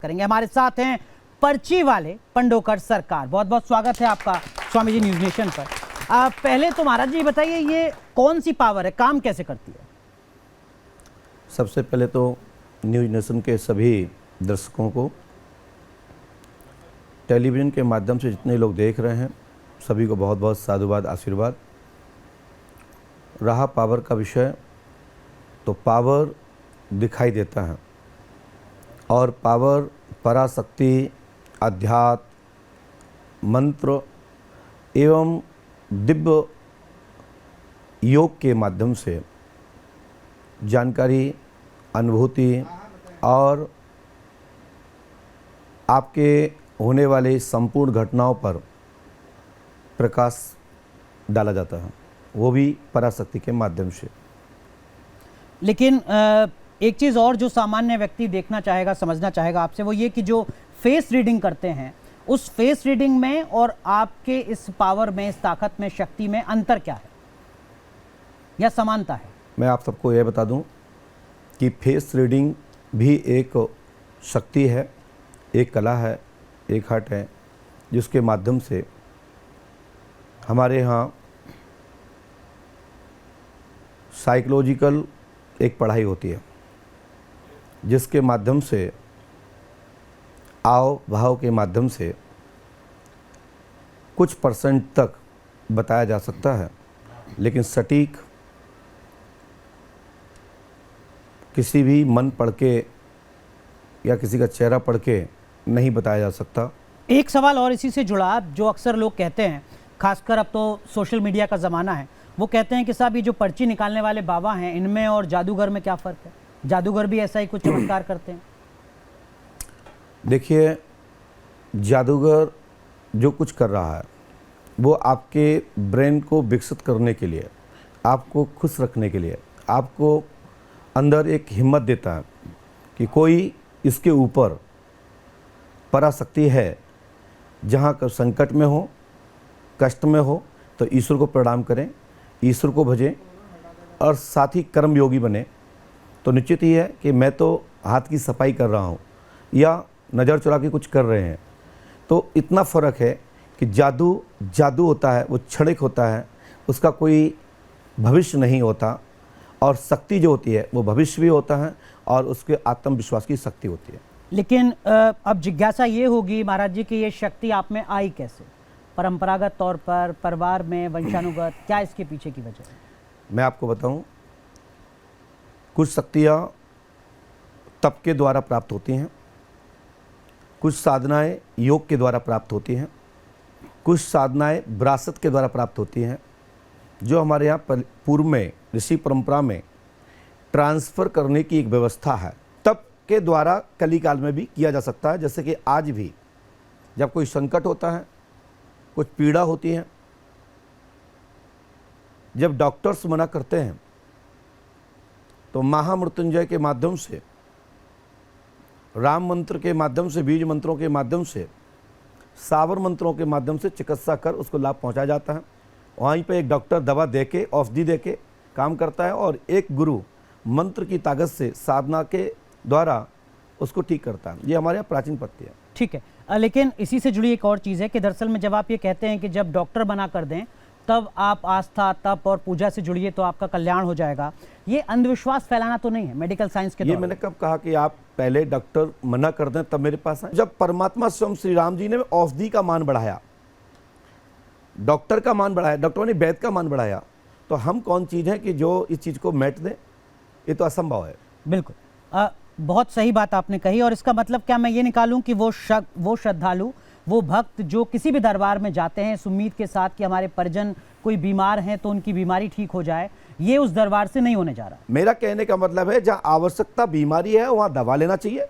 करेंगे। हमारे साथ हैं पर्ची वाले पंडोकर सरकार। बहुत बहुत स्वागत है आपका स्वामी जी न्यूज नेशन पर। पहले तो महाराज जी बताइए, ये कौन सी पावर है, काम कैसे करती है? सबसे पहले तो न्यूज नेशन के सभी दर्शकों को, टेलीविज़न के माध्यम से जितने लोग देख रहे हैं, सभी को बहुत बहुत साधुवाद, आशीर्वाद। रहा पावर का विषय, तो पावर दिखाई देता है और पावर पराशक्ति, अध्यात्म, मंत्र एवं दिव्य योग के माध्यम से जानकारी, अनुभूति और आपके होने वाले संपूर्ण घटनाओं पर प्रकाश डाला जाता है, वो भी पराशक्ति के माध्यम से। लेकिन एक चीज़ और जो सामान्य व्यक्ति देखना चाहेगा, समझना चाहेगा आपसे, वो ये कि जो फेस रीडिंग करते हैं, उस फेस रीडिंग में और आपके इस पावर में, इस ताकत में, शक्ति में अंतर क्या है या समानता है? मैं आप सबको यह बता दूं कि फेस रीडिंग भी एक शक्ति है, एक कला है, एक आर्ट है, जिसके माध्यम से हमारे यहाँ साइकोलॉजिकल एक पढ़ाई होती है, जिसके माध्यम से आव भाव के माध्यम से कुछ परसेंट तक बताया जा सकता है, लेकिन सटीक किसी भी मन पढ़ के या किसी का चेहरा पढ़ के नहीं बताया जा सकता। एक सवाल और इसी से जुड़ा, जो अक्सर लोग कहते हैं, खासकर अब तो सोशल मीडिया का ज़माना है, वो कहते हैं कि साहब ये जो पर्ची निकालने वाले बाबा हैं, इनमें और जादूगर में क्या फ़र्क है? जादूगर भी ऐसा ही कुछ चमत्कार करते हैं? देखिए, जादूगर जो कुछ कर रहा है वो आपके ब्रेन को विकसित करने के लिए, आपको खुश रखने के लिए, आपको अंदर एक हिम्मत देता है कि कोई इसके ऊपर पराशक्ति है। जहाँ का संकट में हो, कष्ट में हो, तो ईश्वर को प्रणाम करें, ईश्वर को भजें और साथ ही कर्म योगी बने। तो निश्चित ही है कि मैं तो हाथ की सफाई कर रहा हूँ या नज़र चुरा के कुछ कर रहे हैं, तो इतना फ़र्क है कि जादू जादू होता है, वो क्षणिक होता है, उसका कोई भविष्य नहीं होता, और शक्ति जो होती है वो भविष्य भी होता है और उसके आत्मविश्वास की शक्ति होती है। लेकिन अब जिज्ञासा ये होगी महाराज जी कि ये शक्ति आप में आई कैसे? परंपरागत तौर पर, परिवार में, वंशानुगत, क्या इसके पीछे की वजह है? मैं आपको बताऊं, कुछ शक्तियाँ तप के द्वारा प्राप्त होती हैं, कुछ साधनाएं योग के द्वारा प्राप्त होती हैं, कुछ साधनाएं विरासत के द्वारा प्राप्त होती हैं, जो हमारे यहाँ पूर्व में ऋषि परंपरा में ट्रांसफ़र करने की एक व्यवस्था है। तप के द्वारा कलिकाल में भी किया जा सकता है। जैसे कि आज भी जब कोई संकट होता है, कुछ पीड़ा होती है, जब डॉक्टर्स मना करते हैं, तो महामृत्युंजय के माध्यम से, राम मंत्र के माध्यम से, बीज मंत्रों के माध्यम से, सावर मंत्रों के माध्यम से चिकित्सा कर उसको लाभ पहुंचाया जाता है। वहीं पे एक डॉक्टर दवा देके, औषधि देके काम करता है और एक गुरु मंत्र की ताकत से, साधना के द्वारा उसको ठीक करता है। ये हमारे यहाँ प्राचीन पद्धति है। ठीक है, लेकिन इसी से जुड़ी एक और चीज़ है कि दरअसल में जब आप ये कहते हैं कि जब डॉक्टर मना कर दें तब आप आस्था, तप और पूजा से जुड़िए तो आपका कल्याण हो जाएगा, ये अंधविश्वास फैलाना तो नहीं है मेडिकल साइंस के? ये मैंने कब कहा कि आप पहले डॉक्टर मना कर दें तब मेरे पास आए? जब परमात्मा स्वयं श्री राम जी ने औषधि का मान बढ़ाया, डॉक्टर का मान बढ़ाया, डॉक्टरों ने वैद्य का मान बढ़ाया, तो हम कौन चीज़ है कि जो इस चीज़ को मैट दें? ये तो असंभव है। बिल्कुल, बहुत सही बात आपने कही। और इसका मतलब क्या मैं ये निकालूं कि वो श्रद्धालु, वो भक्त जो किसी भी दरबार में जाते हैं इस उम्मीद के साथ कि हमारे परिजन कोई बीमार हैं तो उनकी बीमारी ठीक हो जाए, ये उस दरबार से नहीं होने जा रहा? मेरा कहने का मतलब है, जहाँ आवश्यकता बीमारी है वहाँ दवा लेना चाहिए,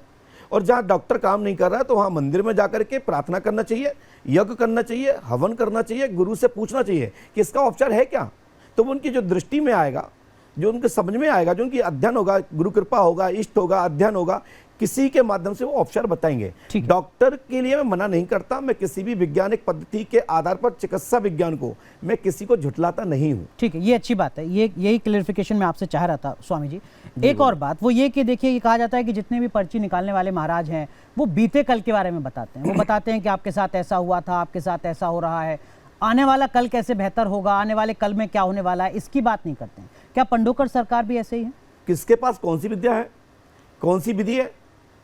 और जहाँ डॉक्टर काम नहीं कर रहा है तो वहाँ मंदिर में जाकर के प्रार्थना करना चाहिए, यज्ञ करना चाहिए, हवन करना चाहिए, गुरु से पूछना चाहिए कि इसका उपचार है क्या। तो वो उनकी जो दृष्टि में आएगा, जो उनके समझ में आएगा, जो उनकी अध्ययन होगा, गुरु कृपा होगा, इष्ट होगा, अध्ययन होगा, किसी के माध्यम से वो उपचार बताएंगे। ठीक है। डॉक्टर के लिए मैं मना नहीं करता, मैं किसी भी वैज्ञानिक पद्धति के आधार पर चिकित्सा विज्ञान को मैं किसी को झुठलाता नहीं हूँ। ठीक है, ये अच्छी बात है, ये यही क्लेरिफिकेशन मैं आपसे चाह रहा था स्वामी जी। एक और बात वो ये कि देखिए, ये कहा जाता है कि जितने भी पर्ची निकालने वाले महाराज हैं वो बीते कल के बारे में बताते हैं। वो बताते हैं कि आपके साथ ऐसा हुआ था, आपके साथ ऐसा हो रहा है, आने वाला कल कैसे बेहतर होगा, आने वाले कल में क्या होने वाला है, इसकी बात नहीं करते हैं। क्या पंडोकर सरकार भी ऐसे ही है? किसके पास कौन सी विद्या है, कौन सी विधि है,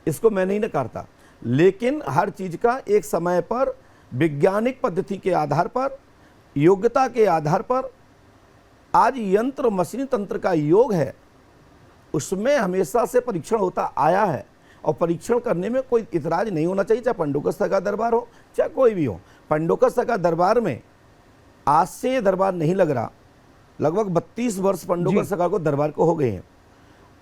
इसको मैं नहीं नकारता, लेकिन हर चीज का एक समय पर वैज्ञानिक पद्धति के आधार पर, योग्यता के आधार पर, आज यंत्र मशीनी तंत्र का योग है, उसमें हमेशा से परीक्षण होता आया है और परीक्षण करने में कोई इतराज नहीं होना चाहिए, चाहे पंडोकर सर का दरबार हो चाहे कोई भी हो। पंडोकर सर का दरबार में आज से ये दरबार नहीं लग रहा, लगभग 32 वर्ष पंडोकर सर को दरबार को हो गए हैं।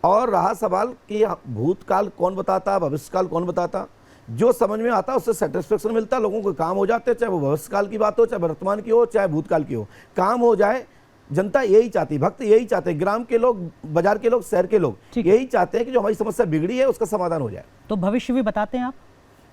और रहा सवाल कि भूतकाल कौन बताता, भविष्यकाल कौन बताता, जो समझ में आता उससे सेटिस्फेक्शन मिलता, लोगों को काम हो जाते, चाहे वो भविष्यकाल की बात हो, चाहे वर्तमान की हो, चाहे भूतकाल की हो, काम हो जाए। जनता यही चाहती, भक्त यही चाहते हैं, ग्राम के लोग, बाजार के लोग, शहर के लोग यही चाहते हैं कि जो हमारी समस्या बिगड़ी है उसका समाधान हो जाए। तो भविष्य भी बताते हैं आप?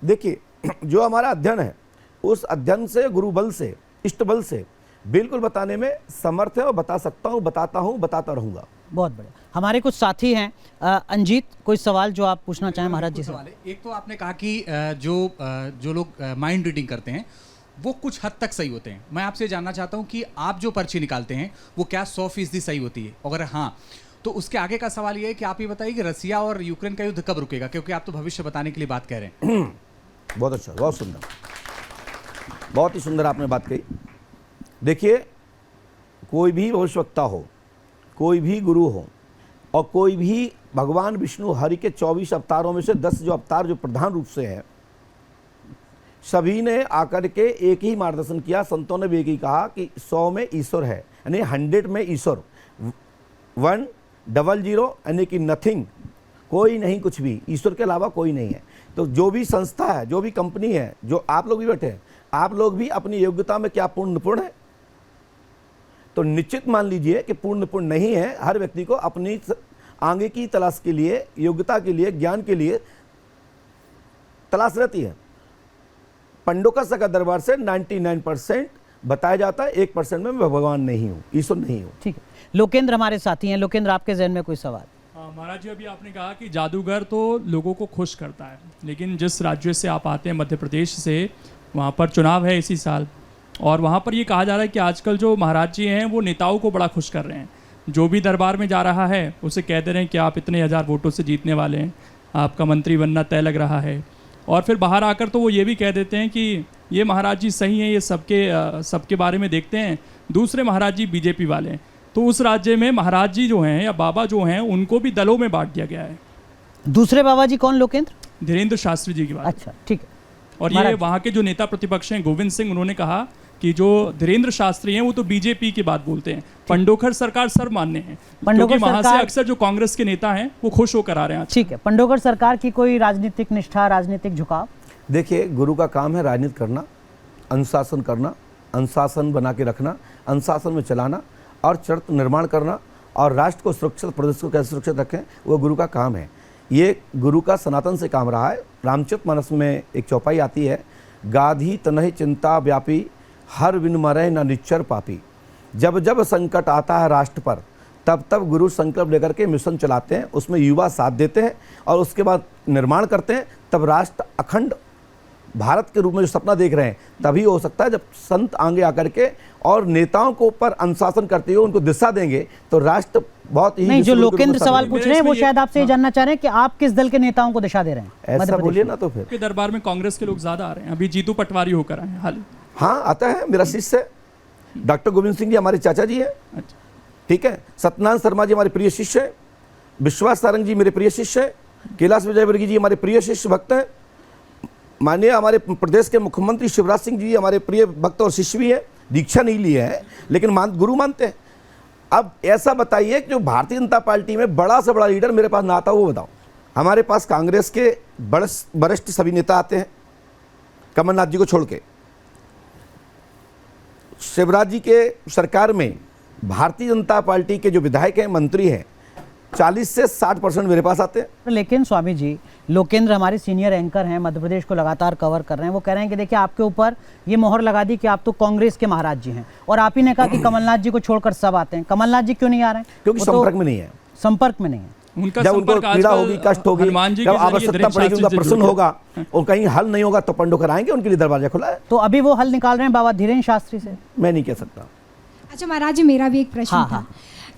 देखिए, जो हमारा अध्ययन है उस अध्ययन से, गुरु बल से, इष्ट बल से बिल्कुल बताने में समर्थ है और बता सकता हूँ, बताता हूँ, बताता रहूंगा। बहुत बढ़िया। हमारे कुछ साथी हैं, अंजीत, कोई सवाल जो आप पूछना चाहें महाराज जी से? एक तो आपने कहा कि जो लोग माइंड रीडिंग करते हैं वो कुछ हद तक सही होते हैं। मैं आपसे जानना चाहता हूं कि आप जो पर्ची निकालते हैं वो क्या 100% सही होती है? अगर हाँ, तो उसके आगे का सवाल ये है कि आप ये बताइए कि रसिया और यूक्रेन का युद्ध कब रुकेगा, क्योंकि आप तो भविष्य बताने के लिए बात कह रहे हैं। बहुत अच्छा, बहुत सुंदर, बहुत ही सुंदर आपने बात कही। देखिए, कोई भी भविष्यवक्ता हो, कोई भी गुरु हो और कोई भी भगवान विष्णु हरि के 24 अवतारों में से 10 जो अवतार जो प्रधान रूप से है, सभी ने आकर के एक ही मार्गदर्शन किया। संतों ने भी एक ही कहा कि 100 में ईश्वर है, यानी 100 में ईश्वर, 100 यानी कि नथिंग, कोई नहीं, कुछ भी, ईश्वर के अलावा कोई नहीं है। तो जो भी संस्था है, जो भी कंपनी है, जो आप लोग भी बैठे हैं, आप लोग भी अपनी योग्यता में क्या पूर्ण निपुण है? तो निश्चित मान लीजिए कि पूर्ण निपुण नहीं है। हर व्यक्ति को अपनी आगे की तलाश के लिए, योग्यता के लिए, ज्ञान के लिए तलाश रहती है। पंडोकर सर का दरबार से 99% बताया जाता है, 1% में मैं भगवान नहीं हूँ, ईश्वर नहीं हूँ। ठीक है, लोकेंद्र हमारे साथी हैं। लोकेंद्र, आपके जहन में कोई सवाल? महाराज जी, अभी आपने कहा कि जादूगर तो लोगों को खुश करता है, लेकिन जिस राज्य से आप आते हैं, मध्य प्रदेश से, वहाँ पर चुनाव है इसी साल, और वहाँ पर ये कहा जा रहा है कि आजकल जो महाराज जी हैं वो नेताओं को बड़ा खुश कर रहे हैं। जो भी दरबार में जा रहा है उसे कह दे रहे हैं कि आप इतने 1000 वोटों से जीतने वाले हैं, आपका मंत्री बनना तय लग रहा है। और फिर बाहर आकर तो वो ये भी कह देते हैं कि ये महाराज जी सही हैं, ये सबके बारे में देखते हैं, दूसरे महाराज जी बीजेपी वाले हैं। तो उस राज्य में महाराज जी जो हैं या बाबा जो हैं उनको भी दलों में बांट दिया गया है। दूसरे बाबा जी कौन? लोकेंद्र? धीरेन्द्र शास्त्री जी की बात। अच्छा, ठीक है। और ये वहाँ के जो नेता प्रतिपक्ष हैं गोविंद सिंह, उन्होंने कहा कि जो धीरेन्द्र शास्त्री हैं वो तो बीजेपी की बात बोलते हैं, पंडोकर सरकार सर्वमान्य है, क्योंकि वहाँ से अक्सर जो कांग्रेस के नेता हैं वो खुश होकर आ रहे हैं। ठीक है, पंडोकर सरकार की कोई राजनीतिक निष्ठा, राजनीतिक झुकाव? देखिए, गुरु का काम है राजनीति करना, अनुशासन करना, अनुशासन बना के रखना, अनुशासन में चलाना और चरित्र निर्माण करना, और राष्ट्र को सुरक्षित, प्रदेश को कैसे सुरक्षित रखें, वो गुरु का काम है। ये गुरु का सनातन से काम रहा है। रामचरितमानस में एक चौपाई आती है, गाधी तनहि चिंता व्यापी, हर बिन मरे न निच्चर पापी। जब जब संकट आता है राष्ट्र पर, तब तब गुरु संकल्प लेकर के मिशन चलाते हैं, उसमें युवा साथ देते हैं और उसके बाद निर्माण करते हैं। तब राष्ट्र अखंड भारत के रूप में जो सपना देख रहे हैं तभी हो सकता है जब संत आगे आकर के और नेताओं को ऊपर अनुशासन करते हुए उनको दिशा देंगे तो राष्ट्र बहुत ही। नहीं, जो लोकेंद्र सवाल पूछ रहे हैं वो शायद आपसे ये जानना चाह रहे हैं कि आप किस दल के नेताओं को दिशा दे रहे हैं? ऐसा बोलिए ना। तो फिर के दरबार में कांग्रेस के लोग ज्यादा आ रहे हैं, अभी जीतू पटवारी होकर आए हैं हाल ही। हाँ, आता है, मेरा शिष्य डॉक्टर गोविंद सिंह जी हमारे चाचा जी है। ठीक है, सत्यनारायण शर्मा जी हमारे प्रिय शिष्य है, विश्वास सारंग जी मेरे प्रिय शिष्य है, कैलाश विजयवर्गीय जी हमारे प्रिय शिष्य भक्त हैं, माननीय हमारे प्रदेश के मुख्यमंत्री शिवराज सिंह जी हमारे प्रिय भक्त और शिष्य भी है। दीक्षा नहीं ली है लेकिन गुरु मानते हैं। अब ऐसा बताइए कि जो भारतीय जनता पार्टी में बड़ा से बड़ा लीडर मेरे पास ना आता वो बताओ। हमारे पास कांग्रेस के वरिष्ठ सभी नेता आते हैं, कमलनाथ जी को छोड़ के। शिवराज जी के सरकार में भारतीय जनता पार्टी के जो विधायक हैं, मंत्री हैं, 40 से 60% मेरे पास आते हैं। लेकिन स्वामी जी, लोकेंद्र हमारे सीनियर एंकर हैं, मध्य प्रदेश को लगातार कवर कर रहे हैं, वो कह रहे हैं कि देखिए आपके ऊपर ये मोहर लगा दी कि आप तो कांग्रेस के महाराज जी हैं, और आप ही ने कहा कि कमलनाथ जी को छोड़कर सब आते हैं। कमलनाथ जी क्यों नहीं आ रहे हैं? क्योंकि वो तो संपर्क में नहीं है। संपर्क में नहीं है। उनका जब उनको संपर्क पीड़ा आजकल होगी, कष्ट होगी, हनुमान जी जब के जरिए आवश्यकता धीरेन्द्र पड़ेगी, शास्त्री उनका से प्रश्न जुड़ गए। होगा और कहीं हल नहीं होगा तो पंडोकर आएंगे, उनके लिए दरवाजा खुला है। तो अभी वो हल निकाल रहे हैं बाबा धीरेन्द्र शास्त्री से। मैं नहीं कह सकता। अच्छा महाराज जी, मेरा भी एक प्रश्न हाँ, था हाँ।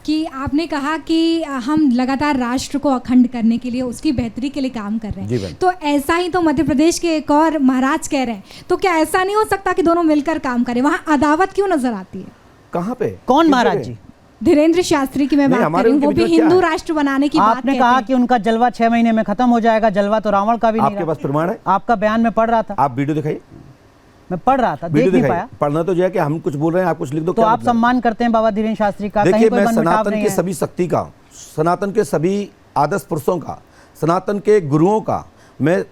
कि आपने कहा कि हम लगातार राष्ट्र को अखंड करने के लिए, उसकी बेहतरी के लिए काम कर रहे जी हैं, बहन। तो ऐसा ही तो मध्य प्रदेश के एक और महाराज कह रहे हैं, तो क्या ऐसा नहीं हो सकता कि दोनों मिलकर काम करें? वहाँ अदावत क्यों नजर आती है? कहाँ पे? कौन किस महाराज जगह? जी? धीरेन्द्र शास्त्री की मैं नहीं, बात कर हमारे रही हूँ, उनके वो बीच भी में क्या हिंदू है? राष्ट्र बनाने की बात आपने कहते कहा हैं। कि उनका जलवा 6 महीने में खत्म हो जाएगा। जलवा तो रावण का भी नहीं आपके रहा। पास प्रमाण है? आपका बयान में पढ़ रहा था, आप वीडियो दिखाइए, मैं पढ़ रहा था, वीडियो देख नहीं दिखाइए। पाया। पढ़ना तो जो है कि हम कुछ बोल रहे हैं, आप कुछ लिख दो। तो क्या आप मतलब है? सम्मान करते हैं बाबा धीरेन्द्र शास्त्री का, देखिए, कहीं कोई मैं मनमुटाव सनातन नहीं के है? सभी शक्ति का, सनातन के सभी आदर्श पुरुषों का, सनातन के गुरुओं का मैं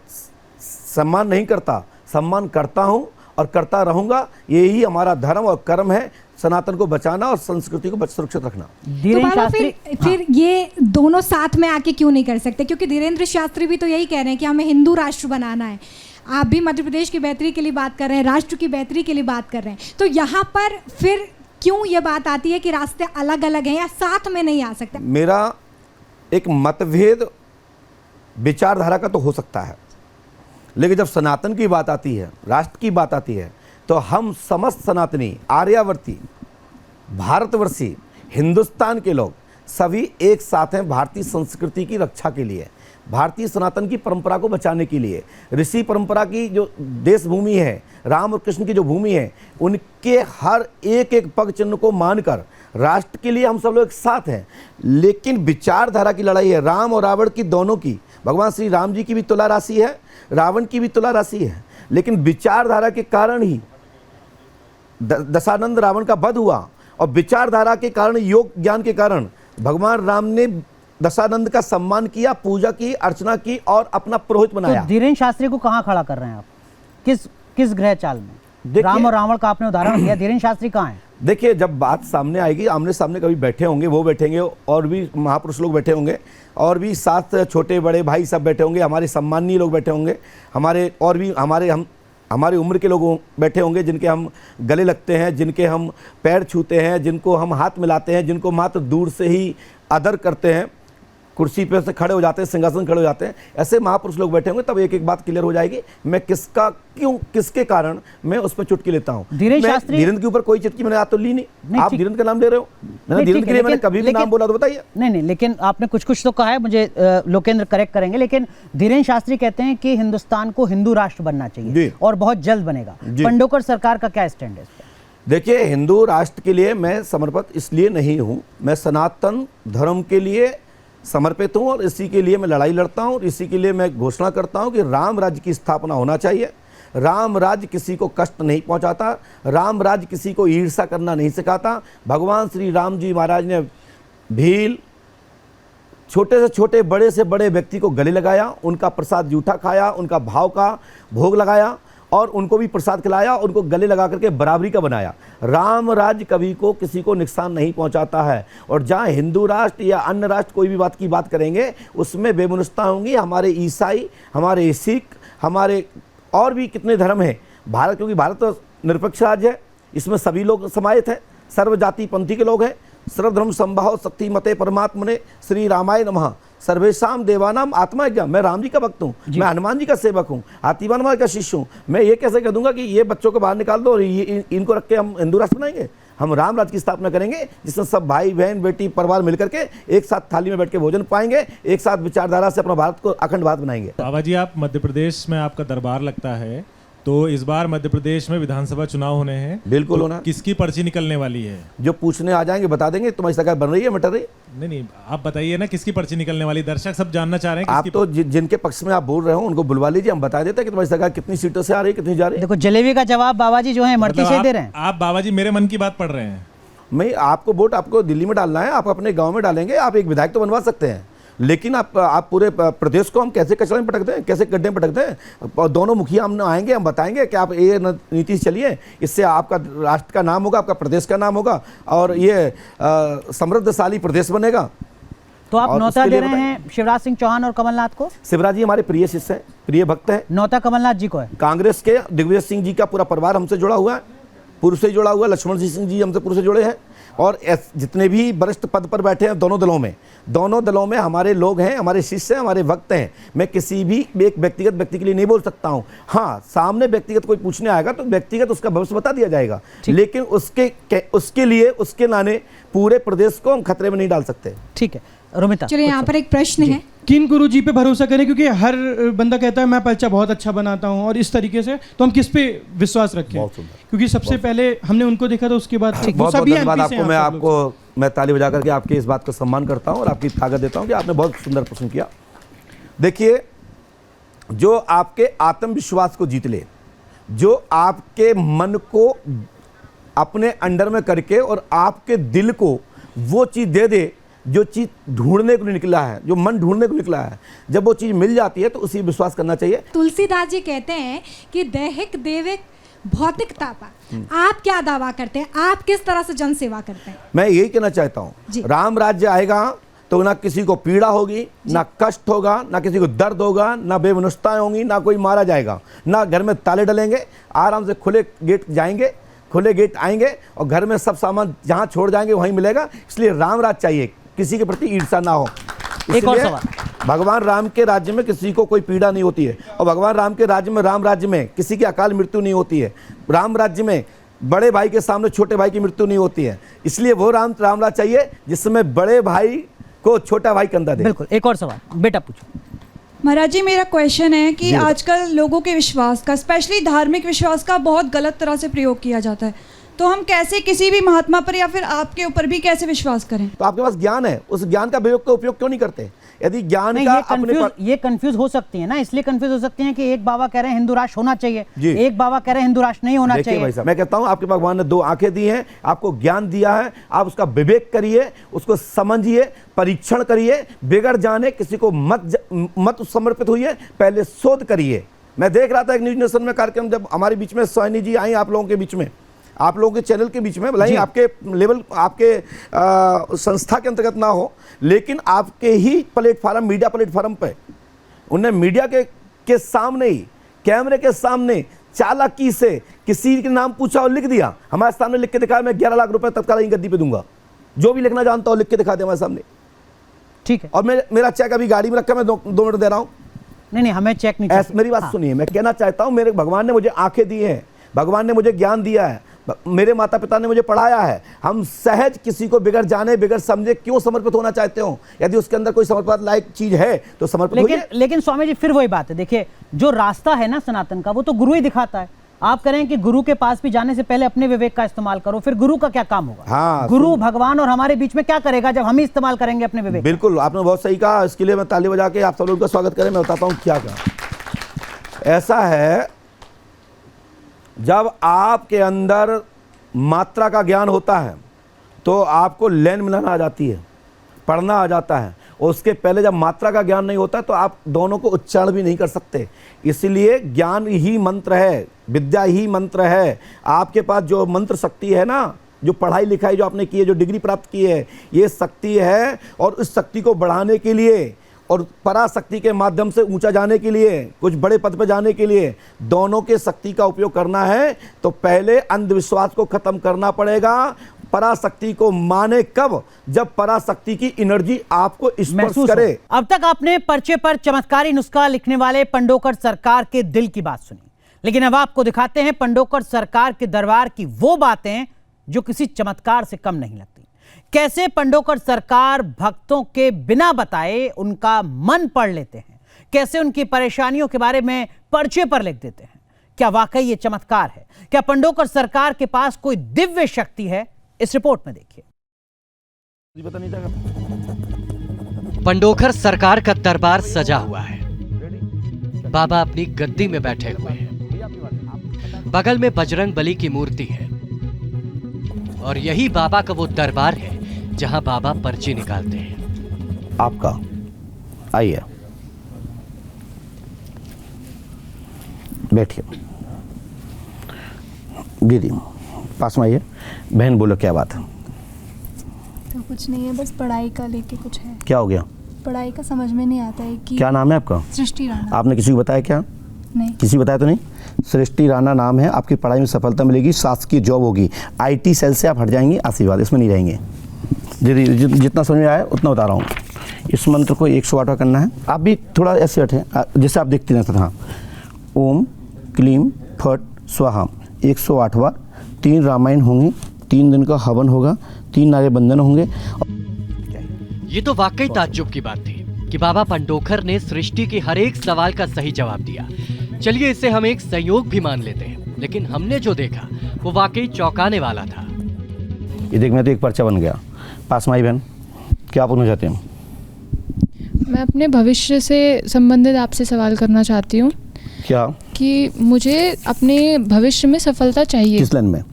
सम्मान नहीं करता, सम्मान करता हूं और करता रहूंगा। यही हमारा धर्म और कर्म है, सनातन को बचाना और संस्कृति को सुरक्षित रखना। तो धीरेन्द्र बाबा शास्त्री, फिर ये दोनों साथ में आके क्यों नहीं कर सकते? क्योंकि धीरेन्द्र शास्त्री भी तो यही कह रहे हैं कि हमें हिंदू राष्ट्र बनाना है। आप भी मध्य प्रदेश की बेहतरी के लिए बात कर रहे हैं, राष्ट्र की बेहतरी के लिए बात कर रहे हैं, तो यहाँ पर फिर क्यों ये बात आती है कि रास्ते अलग अलग हैं या साथ में नहीं आ सकते? मेरा एक मतभेद विचारधारा का तो हो सकता है, लेकिन जब सनातन की बात आती है, राष्ट्र की बात आती है, तो हम समस्त सनातनी, आर्यावर्ती, भारतवर्षी, हिंदुस्तान के लोग सभी एक साथ हैं भारतीय संस्कृति की रक्षा के लिए, भारतीय सनातन की परंपरा को बचाने के लिए। ऋषि परंपरा की जो देश भूमि है, राम और कृष्ण की जो भूमि है, उनके हर एक एक पग चिन्ह को मानकर राष्ट्र के लिए हम सब लोग एक साथ हैं। लेकिन विचारधारा की लड़ाई है, राम और रावण की, दोनों की। भगवान श्री राम जी की भी तुला राशि है, रावण की भी तुला राशि है, लेकिन विचारधारा के कारण ही दशानंद रावण का वध हुआ, और विचारधारा के कारण, योग ज्ञान के कारण भगवान राम ने दशानंद का सम्मान किया, पूजा की, अर्चना की और अपना पुरोहित बनाया। तो धीरेन्द्र शास्त्री को कहाँ खड़ा कर रहे हैं आप? किस ग्रह चाल में? देखिए- राम और रावण का आपने उदाहरण दिया, धीरेन्द्र शास्त्री कहाँ है? देखिए, जब बात सामने आएगी, आमने सामने कभी बैठे होंगे, वो बैठेंगे और भी महापुरुष लोग बैठे होंगे, और भी साथ छोटे बड़े भाई सब बैठे होंगे, हमारे सम्मानीय लोग बैठे होंगे, हमारे और भी हमारे उम्र के लोग बैठे होंगे, जिनके हम गले लगते हैं, जिनके हम पैर छूते हैं, जिनको हम हाथ मिलाते हैं, जिनको मात्र दूर से ही आदर करते हैं, कुर्सी पे से खड़े हो जाते हैं, सिंहासन खड़े हो जाते हैं। ऐसे महापुरुष लोग बैठे होंगे, तब एक एक बात क्लियर हो जाएगी। मैं किसका क्यों, किसके कारण मैं उसमें चुटकी लेता हूँ। धीरेन्द्र मैं शास्त्री- धीरेन्द्र के ऊपर कोई चुटकी मैंने आज तो ली नहीं। आप ठीक- धीरेन्द्र का नाम ले रहे हो, मैंने नहीं, धीरेन्द्र ठीक के है, लिए मैंने लेकिन- कभी भी लेकिन- नाम बोला तो बताइए। नहीं, लेकिन आपने कुछ तो कहा है, मुझे लोकेंद्र करेक्ट करेंगे, लेकिन धीरेन्द्र शास्त्री कहते हैं कि हिंदुस्तान को हिंदू राष्ट्र बनना चाहिए जी। और बहुत जल्द बनेगा। जी। पंडोकर सरकार का क्या स्टैंड है इस पर? देखिए, हिंदू राष्ट्र के लिए मैं समर्पित इसलिए नहीं हूँ, मैं सनातन धर्म के लिए समर्पित हूँ और इसी के लिए मैं लड़ाई लड़ता हूँ, और इसी के लिए मैं घोषणा करता हूँ कि राम राज्य की स्थापना होना चाहिए। राम राज्य किसी को कष्ट नहीं पहुँचाता, राम राज्य किसी को ईर्ष्या करना नहीं सिखाता। भगवान श्री राम जी महाराज ने भील, छोटे से छोटे, बड़े से बड़े व्यक्ति को गले लगाया, उनका प्रसाद जूठा खाया, उनका भाव का भोग लगाया और उनको भी प्रसाद खिलाया, उनको गले लगा करके बराबरी का बनाया। राम राज्य कभी को किसी को नुकसान नहीं पहुंचाता है, और जहां हिंदू राष्ट्र या अन्य राष्ट्र कोई भी बात की बात करेंगे, उसमें बेमुनस्ता होंगी हमारे ईसाई, हमारे सिख, हमारे और भी कितने धर्म हैं। भारत, क्योंकि भारत तो निरपेक्ष राज्य है, इसमें सभी लोग समाहित हैं, सर्व जाति पंथी के लोग हैं। सर्वधर्म संभाव शक्ति मते परमात्मने श्री रामाय नमः सर्वेशाम देवानाम आत्मा ज्ञा। मैं राम जी का भक्त हूँ, मैं हनुमान जी का सेवक हूँ, हाथीवान माल का शिष्य हूँ। मैं ये कैसे कह दूंगा कि ये बच्चों को बाहर निकाल दो और इनको रख के हम हिंदू राष्ट्र बनाएंगे? हम राम राज्य की स्थापना करेंगे, जिसमें सब भाई बहन बेटी परिवार मिलकर के एक साथ थाली में बैठ के भोजन पाएंगे, एक साथ विचारधारा से अपना भारत को अखंड भारत बनाएंगे। बाबा जी, आप मध्य प्रदेश में आपका दरबार लगता है, तो इस बार मध्य प्रदेश में विधानसभा चुनाव होने हैं। बिल्कुल तो होना। किसकी पर्ची निकलने वाली है? जो पूछने आ जाएंगे बता देंगे। तुम्हारी सरकार बन रही है, मटर रही? नहीं, आप बताइए ना, किसकी पर्ची निकलने वाली? दर्शक सब जानना चाह रहे हैं आप किसकी तो जिनके पक्ष में आप बोल रहे हो उनको बुलवा लीजिए, हम बता देते हैं कि तुम्हारी सरकार कितनी सीटों से आ रही है, कितनी जा रही है। देखो, जलेबी का जवाब बाबा जी जो है मर्ती से ही दे रहे हैं। आप बाबा जी मेरे मन की बात पढ़ रहे हैं। मैं आपको वोट आपको दिल्ली में डालना है, आप अपने गांव में डालेंगे, आप एक विधायक तो बनवा सकते हैं, लेकिन आप पूरे प्रदेश को हम कैसे कचरे में पटकते हैं, कैसे गड्ढे में पटकते हैं? दोनों मुखिया हम आएंगे, हम बताएंगे कि आप ये नीति से चलिए, इससे आपका राष्ट्र का नाम होगा, आपका प्रदेश का नाम होगा, और ये समृद्धशाली प्रदेश बनेगा। तो आप और न्योता उसके दे लिए रहे हैं शिवराज सिंह चौहान और कमलनाथ को? शिवराज जी हमारे प्रिय शिष्य हैं, प्रिय भक्त हैं। न्योता कमलनाथ जी को है। कांग्रेस के दिग्विजय सिंह जी का पूरा परिवार हमसे जुड़ा हुआ है, पूर्व से जुड़ा हुआ है। लक्ष्मण सिंह जी हमसे पूर्व से जुड़े हैं, और जितने भी वरिष्ठ पद पर बैठे हैं दोनों दलों में हमारे लोग हैं, हमारे शिष्य हैं, हमारे भक्त हैं। मैं किसी भी एक व्यक्तिगत व्यक्ति के लिए नहीं बोल सकता हूं। हाँ, सामने व्यक्तिगत कोई पूछने आएगा तो व्यक्तिगत उसका भविष्य बता दिया जाएगा, लेकिन उसके लिए उसके लाने पूरे प्रदेश को हम खतरे में नहीं डाल सकते। ठीक है रोमिता, चलिए यहाँ पर एक प्रश्न है। किन गुरु जी पे भरोसा करें, क्योंकि हर बंदा कहता है मैं पर्चा बहुत अच्छा बनाता हूँ और इस तरीके से, तो हम किस पे विश्वास रखें? बहुत सुंदर। क्योंकि सबसे पहले हमने उनको देखा था, उसके बाद वो बहुत सभी धन्यवाद MP से हैं आपको। आप सब लोग। मैं ताली बजा करके आपकी इस बात का सम्मान करता हूं और आपकी ताकत देता हूं कि आपने बहुत सुंदर प्रश्न किया। देखिए, जो आपके आत्मविश्वास को जीत ले, जो आपके मन को अपने अंडर में करके और आपके दिल को वो चीज़ दे दे जो चीज़ ढूंढने को निकला है, जो मन ढूंढने को निकला है, जब वो चीज़ मिल जाती है तो उसी विश्वास करना चाहिए। तुलसीदास जी कहते हैं कि दैहिक देविक भौतिकता पर आप क्या दावा करते हैं? आप किस तरह से जन सेवा करते हैं? मैं यही कहना चाहता हूँ, राम राज्य आएगा तो ना किसी को पीड़ा होगी, ना कष्ट होगा, ना किसी को दर्द होगा, ना बेमनुष्ताएं होंगी, ना कोई मारा जाएगा, ना घर में ताले डलेंगे, आराम से खुले गेट जाएंगे, खुले गेट आएंगे और घर में सब सामान जहाँ छोड़ जाएंगे वहीं मिलेगा। इसलिए राम राज चाहिए, किसी के प्रति ईर्ष्या ना हो। एक और इसलिए सवाल। भगवान राम के राज्य में किसी को कोई पीड़ा नहीं होती है, और भगवान राम के राज्य में, राम राज्य में किसी की अकाल मृत्यु नहीं होती है। राम राज्य में बड़े भाई के सामने छोटे भाई की मृत्यु नहीं होती है। इसलिए वो राम राज चाहिए जिसमें बड़े भाई को छोटा भाई कंधा दे। बिल्कुल। एक और सवाल, बेटा पूछो। महाराज जी, मेरा क्वेश्चन है कि जी बताओ। आजकल लोगों के विश्वास का, स्पेशली धार्मिक विश्वास का बहुत गलत तरह से प्रयोग किया जाता है, तो हम कैसे किसी भी महात्मा पर या फिर आपके ऊपर भी कैसे विश्वास करें? तो आपके पास ज्ञान है, उस ज्ञान का उपयोग क्यों नहीं करते? यदि ज्ञान नहीं, का अपने पर... ये कंफ्यूज हो सकती है ना, इसलिए कंफ्यूज हो सकती है कि एक बाबा कह रहे हैं हिंदू राष्ट्र होना चाहिए, जी। एक बाबा कह रहे हैं हिंदू राष्ट्र नहीं होना देखिए चाहिए। भाई साहब, मैं कहता हूं आपके भगवान ने 2 आंखें दी हैं, आपको ज्ञान दिया है, आप उसका विवेक करिए, उसको समझिए, परीक्षण करिए, बिगड़ जाने किसी को मत समर्पित होइए, पहले शोध करिए। मैं देख रहा था एक न्यूज नेशन में कार्यक्रम, जब हमारे बीच में सोनी जी आई, आप लोगों के बीच में, आप लोगों के चैनल के बीच में, भले ही आपके लेवल, आपके संस्था के अंतर्गत ना हो, लेकिन आपके ही प्लेटफार्म, मीडिया प्लेटफार्म पे उन्हें मीडिया के सामने ही, कैमरे के सामने चालाकी से किसी के नाम पूछा और लिख दिया, हमारे सामने लिख के दिखाया, मैं 11 लाख रुपए तत्काल गद्दी पे दूंगा, जो भी लिखना जानता हूं लिख के दिखा दे हमारे सामने। ठीक है। और मेरा चेक अभी गाड़ी में रखा, मैं 2 मिनट दे रहा हूं। नहीं, हमें चेक नहीं चाहिए। मेरी बात सुनिए, मैं कहना चाहता हूं, मेरे भगवान ने मुझे आंखें दी हैं, भगवान ने मुझे ज्ञान दिया है, मेरे माता पिता ने मुझे पढ़ाया है। हम सहज किसी को बिगड़ जाने, बिगड़ समझे क्यों समर्पित होना चाहते हो? यदि उसके अंदर कोई समर्पित लायक चीज है तो समर्पित होइए। लेकिन स्वामी जी, फिर वही बात है, देखिए जो रास्ता है ना सनातन का, वो तो गुरु ही दिखाता है। आप करें कि गुरु के पास भी जाने से पहले अपने विवेक का इस्तेमाल करो, फिर गुरु का क्या काम होगा? हाँ, गुरु भगवान और हमारे बीच में क्या करेगा जब हम ही इस्तेमाल करेंगे अपने विवेक? बिल्कुल, आपने बहुत सही कहा। इसके लिए मैं ताली बजा के आप सब लोगों का स्वागत करें। मैं बताता हूं क्या कहा। ऐसा है, जब आपके अंदर मात्रा का ज्ञान होता है तो आपको लेन मिलाना आ जाती है, पढ़ना आ जाता है। उसके पहले जब मात्रा का ज्ञान नहीं होता तो आप दोनों को उच्चारण भी नहीं कर सकते। इसलिए ज्ञान ही मंत्र है, विद्या ही मंत्र है। आपके पास जो मंत्र शक्ति है ना, जो पढ़ाई लिखाई जो आपने की है, जो डिग्री प्राप्त की है, ये शक्ति है। और उस शक्ति को बढ़ाने के लिए और पराशक्ति के माध्यम से ऊंचा जाने के लिए, कुछ बड़े पद पर जाने के लिए दोनों के शक्ति का उपयोग करना है तो पहले अंधविश्वास को खत्म करना पड़ेगा। पराशक्ति को माने कब? जब पराशक्ति की एनर्जी आपको स्पर्श करे। अब तक आपने पर्चे पर चमत्कारी नुस्खा लिखने वाले पंडोकर सरकार के दिल की बात सुनी, लेकिन अब आपको दिखाते हैं पंडोकर सरकार के दरबार की वो बातें जो किसी चमत्कार से कम नहीं लगती। कैसे पंडोकर सरकार भक्तों के बिना बताए उनका मन पढ़ लेते हैं, कैसे उनकी परेशानियों के बारे में पर्चे पर लिख देते हैं। क्या वाकई ये चमत्कार है? क्या पंडोकर सरकार के पास कोई दिव्य शक्ति है? इस रिपोर्ट में देखिए। पंडोकर सरकार का दरबार सजा हुआ है। बाबा अपनी गद्दी में बैठे हुए हैं। बगल में बजरंग बली की मूर्ति है और यही बाबा का वो दरबार है जहां बाबा पर्ची निकालते हैं। आपका आइए, बैठिए। दीदी पास में आइए। बहन बोलो क्या बात है? कुछ नहीं है, बस पढ़ाई का लेके कुछ है। क्या हो गया? पढ़ाई का समझ में नहीं आता है कि। क्या नाम है आपका? सृष्टि राणा। आपने किसी को बताया क्या? नहीं। किसी को बताया तो नहीं? सृष्टि राणा नाम है, आपकी पढ़ाई में सफलता मिलेगी, शासकीय जॉब होगी, IT सेल से आप हट जाएंगे, आशीर्वाद, इसमें नहीं रहेंगे। जितना समझ में आया उतना बता रहा हूँ। इस मंत्र को 108वां करना है। आप भी थोड़ा ऐसे बैठे, जैसे आप देखते रहते। हाँ, ओम क्लीम फट स्वाहा 108वां। 3 रामायण होंगी, 3 दिन का हवन होगा, 3 नारे बंधन होंगे। ये तो वाकई ताज्जुब की बात थी कि बाबा पंडोखर ने सृष्टि के हर एक सवाल का सही जवाब दिया। चलिए इसे हम एक संयोग भी मान लेते हैं, लेकिन हमने जो देखा वो वाकई चौंकाने वाला था। ये देख, मैं तो एक पर्चा बन गया। पास माई बहन, क्या पूछना चाहते हैं? मैं अपने भविष्य से संबंधित आपसे सवाल करना चाहती हूँ। क्या? कि मुझे अपने भविष्य में सफलता चाहिए। किस लाइन में?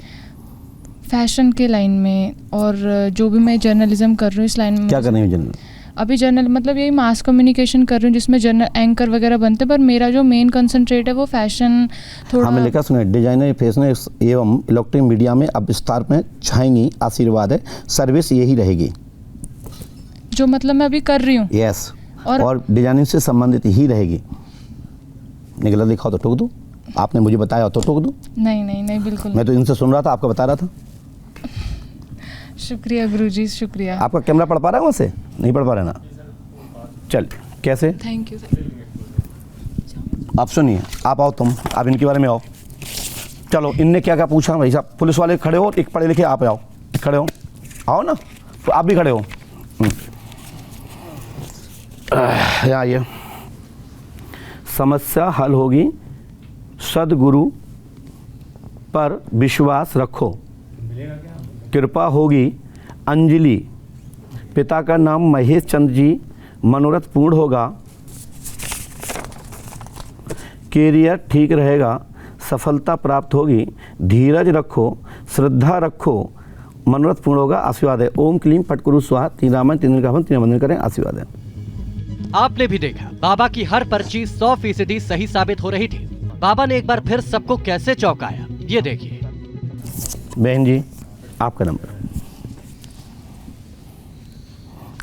फैशन के लाइन में, और जो भी मैं जर्नलिज्म कर रही हूँ इस लाइन में। क्या कर रही हूँ जर्नल? अभी जर्नल मतलब यही मास कम्युनिकेशन कर रही हूँ, जिसमें जर्नल एंकर वगैरह बनते हैं, पर मेरा जो मेन कंसंट्रेट है वो फैशन थोड़ा। हमें लिखा सुने, डिजाइनर फैशन एवं इलेक्ट्रॉनिक मीडिया में अब विस्तार में छाएंगी, आशीर्वाद है, सर्विस यही रहेगी। जो मतलब मैं अभी कर रही हूँ। यस, और डिजाइनिंग से संबंधित ही रहेगी। निकला दिखाओ तो टोक दो, आपने मुझे बताया तो टोक दो। नहीं नहीं नहीं, बिल्कुल। मैं तो इनसे सुन रहा था, आपका बता रहा था। शुक्रिया गुरुजी, शुक्रिया। आपका कैमरा पढ़ पा रहा है वहाँ से? नहीं पढ़ पा रहा ना? चल, कैसे? Thank you. आप सुनिए, आप आओ, तुम आप इनके बारे में आओ। चलो, इनने क्या क्या पूछा भाई साहब? पुलिस वाले खड़े हो, एक पढ़े लिखे आप आओ, खड़े हो, आओ ना, तो आप भी खड़े हो। आइए। समस्या हल होगी, सदगुरु पर विश्वास रखो, कृपा होगी, अंजलि, पिता का नाम महेश चंद्र जी, मनोरथ पूर्ण होगा, कैरियर ठीक रहेगा, सफलता प्राप्त होगी, धीरज रखो, श्रद्धा रखो, मनोरथ पूर्ण होगा, आशीर्वाद है। ओम क्लीम फटकुरु स्वाहा 3 रामायण 3 दिन का हवन 3 बंधन करें, आशीर्वाद है। आपने भी देखा बाबा की हर पर्ची 100% सही साबित हो रही थी। बाबा ने एक बार फिर सबको कैसे चौंकाया, ये देखिए। बहन जी, आपका नंबर,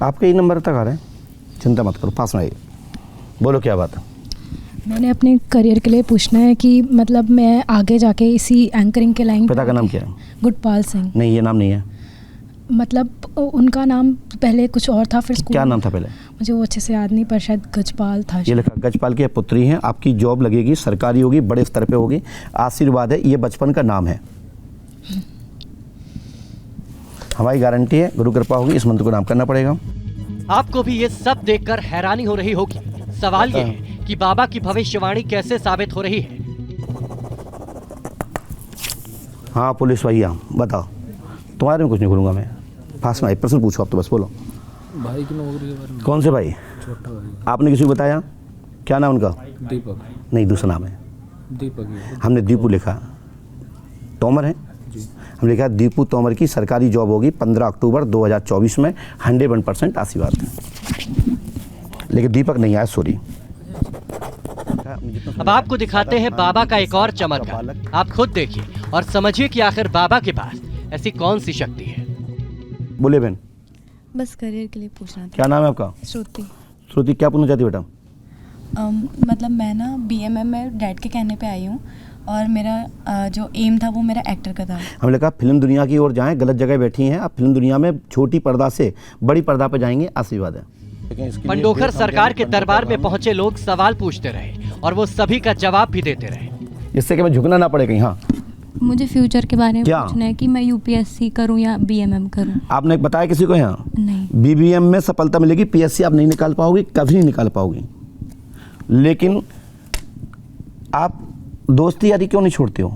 आपका ही नंबर तक आ रहा है, चिंता मत करो, पास में आइए, बोलो क्या बात है। मैंने अपने करियर के लिए पूछना है कि मतलब मैं आगे जाके इसी एंकरिंग के लाइन। पिता का नाम क्या है? गुडपाल सिंह। नहीं, ये नाम नहीं है। मतलब उनका नाम पहले कुछ और था, फिर क्या नाम था पहले? मुझे वो अच्छे से याद नहीं, पर शायद गजपाल था। ये लिखा, गजपाल की पुत्री हैं, आपकी जॉब लगेगी, सरकारी होगी, बड़े स्तर पे होगी, आशीर्वाद है, ये बचपन का नाम है, हमारी गारंटी है, गुरु कृपा होगी, इस मंत्र को नाम करना पड़ेगा। आपको भी ये सब देखकर हैरानी हो रही होगी। सवाल ये है कि बाबा की भविष्यवाणी कैसे साबित हो रही है। हाँ पुलिस भैया, बताओ, तुम्हारे में कुछ नहीं बोलूँगा मैं, पास में प्रश्न पूछो आप तो बस, बोलो। भाई की नौकरी के बारे में। कौन से भाई? छोटा भाई। आपने किसी को बताया? क्या नाम उनका? दीपक। नहीं, दूसरा नाम है दीपक। हमने दीपू लिखा, तोमर है, हमने लिखा दीपू तोमर की सरकारी जॉब होगी 15 अक्टूबर 2024 में, 101% आशीर्वाद है, लेकिन दीपक नहीं आया, सॉरी। अब आपको दिखाते हैं बाबा का एक और चमत्कार। आप खुद देखिए और समझिए कि आखिर बाबा के पास ऐसी कौन सी शक्ति है। बोले बहन। बस करियर के लिए पूछना था। क्या नाम है आपका? श्रुति। श्रुति, क्या पूछना चाहती बेटा? मतलब मैं ना BMM में डैड के कहने पे आई हूँ, और मेरा जो एम था वो मेरा एक्टर का था। हमने कहा फिल्म दुनिया की ओर जाएं, गलत जगह बैठी हैं आप, फिल्म दुनिया में छोटी पर्दा से बड़ी पर्दा पर जाएंगे, आशीर्वाद है। पंडोखर सरकार के दरबार में पहुंचे लोग सवाल पूछते रहे और वो सभी का जवाब भी देते रहे, जिससे कि मैं झुकना ना पड़े कहीं। हाँ, मुझे फ्यूचर के बारे में क्या पूछना है कि मैं UPSC करूं या BMM करूं। आपने बताया किसी को? यहाँ नहीं। BBM में सफलता मिलेगी, PSC आप नहीं निकाल पाओगी, कभी नहीं निकाल पाओगी, लेकिन आप दोस्ती यारी क्यों नहीं छोड़ते हो?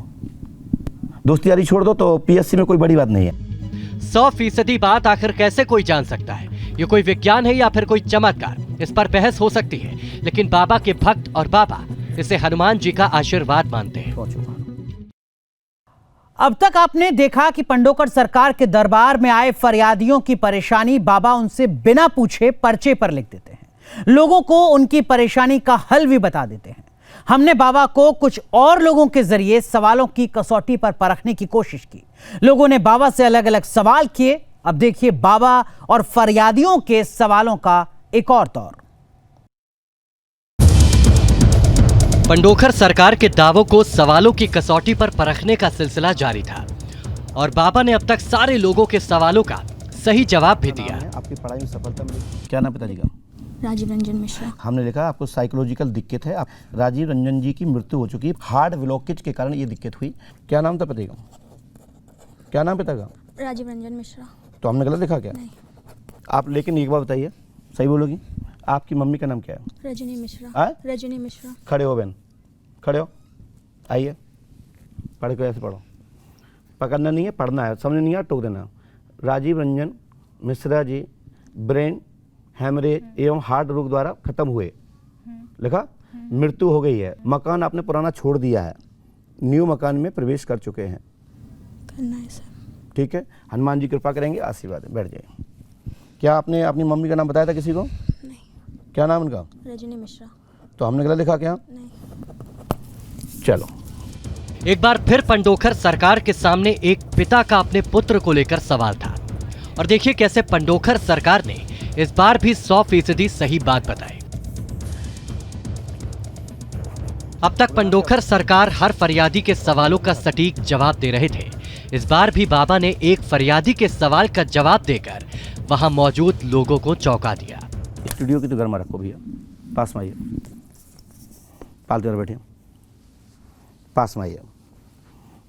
दोस्ती यारी छोड़ दो तो PSC में कोई बड़ी बात नहीं है। 100% बात आखिर कैसे कोई जान सकता है? ये कोई विज्ञान है या फिर कोई चमत्कार? इस पर बहस हो सकती है, लेकिन बाबा के भक्त और बाबा इसे हनुमान जी का आशीर्वाद मानते हैं। अब तक आपने देखा कि पंडोकर सरकार के दरबार में आए फरियादियों की परेशानी बाबा उनसे बिना पूछे पर्चे पर लिख देते हैं, लोगों को उनकी परेशानी का हल भी बता देते हैं। हमने बाबा को कुछ और लोगों के जरिए सवालों की कसौटी पर परखने की कोशिश की। लोगों ने बाबा से अलग अलग सवाल किए, अब देखिए बाबा और फरियादियों के सवालों का एक और दौर। पंडोखर सरकार के दावों को सवालों की कसौटी पर परखने का सिलसिला जारी था और बाबा ने अब तक सारे लोगों के सवालों का सही जवाब भी दिया। आपकी पढ़ाई में सफलता मिली। क्या नाम पिताजी का? राजीव रंजन मिश्रा। हमने लिखा आपको साइकोलॉजिकल दिक्कत है। आप राजीव रंजन जी की मृत्यु हो चुकी है, हार्ट ब्लॉकेज के कारण ये दिक्कत हुई। क्या नाम था पिता का? क्या नाम पिता का? राजीव रंजन मिश्रा। तो हमने गलत लिखा क्या? नहीं। आप लेकिन एक बार बताइए, सही बोलोगी? आपकी मम्मी का नाम क्या है? रजनी मिश्रा। रजनी मिश्रा। खड़े हो बहन, खड़े हो, आइए। पढ़ के ऐसे पढ़ो, पकड़ना नहीं है, पढ़ना है, समझ नहीं है टोक देना। राजीव रंजन मिश्रा जी ब्रेन हेमरेज एवं हार्ट रोग द्वारा खत्म हुए। लिखा, मृत्यु हो गई है। मकान आपने पुराना छोड़ दिया है, न्यू मकान में प्रवेश कर चुके हैं। करना है सर। ठीक है, हनुमान जी कृपा करेंगे, आशीर्वाद है। बैठ जाइए। क्या आपने अपनी मम्मी का नाम बताया था किसी को? नहीं। क्या नाम उनका? रजनी मिश्रा। तो हमने गलत लिखा क्या? नहीं। चलो, एक बार फिर पंडोखर सरकार के सामने एक पिता का अपने पुत्र को लेकर सवाल था और देखिए कैसे पंडोखर सरकार ने इस बार भी 100% सही बात बताई। अब तक पंडोखर सरकार हर फरियादी के सवालों का सटीक जवाब दे रहे थे। इस बार भी बाबा ने एक फरियादी के सवाल का जवाब देकर वहां मौजूद लोगों को चौंका दिया। स्टूडियो की तो घर में रखो भैया, पास में आइए। पालतू बैठिए, पास में आइए।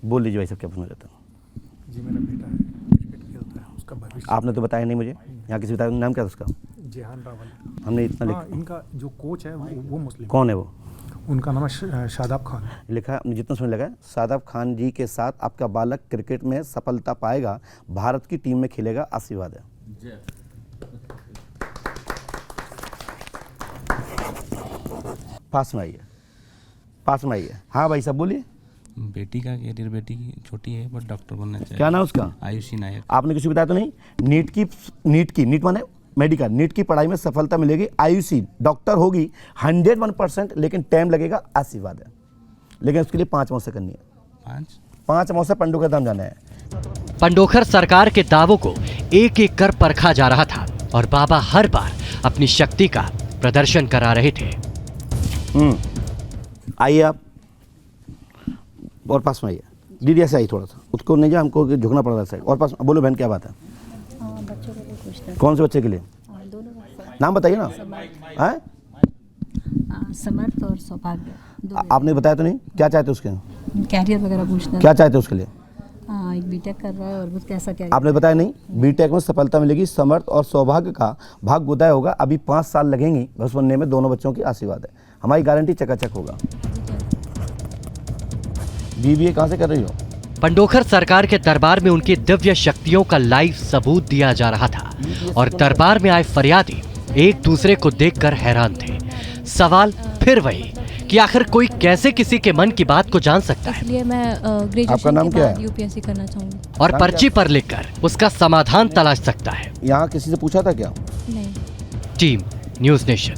बोल लीजिए भाई साहब, क्या पूछना चाहते हो? जी, मेरा बेटा है, क्रिकेट खेलता है, उसका भविष्य। आपने तो बताया नहीं मुझे। यहाँ किसी बताया नाम क्या था उसका? जेहान रावल। हमने इतना लिखा। इनका जो कोच है वो मुस्लिम। कौन है वो? उनका नाम है शादाब खान। लिखा है, जितना समय लगा, शादाब खान जी के साथ आपका बालक क्रिकेट में सफलता पाएगा, भारत की टीम में खेलेगा, आशीर्वाद है। पास में आइए, पास में आइए। हाँ भाई साहब बोलिए। बेटी का कैरियर, बेटी छोटी है बट डॉक्टर बनना चाहिए। क्या नाम उसका? आयुषी नायक। आपने किसी को बताया तो नहीं? नीट माने मेडिकल, नीट की पढ़ाई में सफलता मिलेगी, आयुषी डॉक्टर होगी 101%, लेकिन टाइम लगेगा, आशीर्वाद है। लेकिन उसके लिए 5 मौसे करनी है। 5 मौसे पंडोखर धाम जाना है। पंडोखर सरकार के दावों को एक एक कर परखा जा रहा था और बाबा हर बार अपनी शक्ति का प्रदर्शन करा रहे थे। आइए आप, और पास में आइए। दीदी ऐसे आई थोड़ा सा, उसको नहीं जा, हमको झुकना पड़ रहा है साइड। और पास बोलो बहन, क्या बात है? बच्चों के लिए पूछना। कौन से बच्चे के लिए? दोनों। नाम बताइए ना। हैं? समर्थ और सौभाग्य। आपने बताया तो नहीं? क्या चाहते उसके? कैरियर वगैरह पूछना। क्या चाहते उसके लिए? एक बीटेक कर रहा है और वो कैसा क्या? आपने बताया नहीं? बीटेक में सफलता मिलेगी, समर्थ और सौभाग्य का भाग्योदय होगा। अभी 5 साल लगेंगी बस बनने में, दोनों बच्चों की आशीर्वाद है। हमारी गारंटी चकाचक होगा। बीबीए कहाँ से कर रही हो? पंडोखर सरकार के दरबार में उनकी दिव्य शक्तियों का लाइव सबूत दिया जा रहा था और दरबार में आए फरियादी एक दूसरे को देखकर हैरान थे। सवाल फिर वही कि आखिर कोई कैसे किसी के मन की बात को जान सकता है। इसलिए मैं ग्रेजुएशन के बाद यूपीएससी करना चाहूँगी। और पर्ची पर लिखकर उसका समाधान तलाश सकता है। यहाँ किसी से पूछा था क्या? नहीं। Team news nation.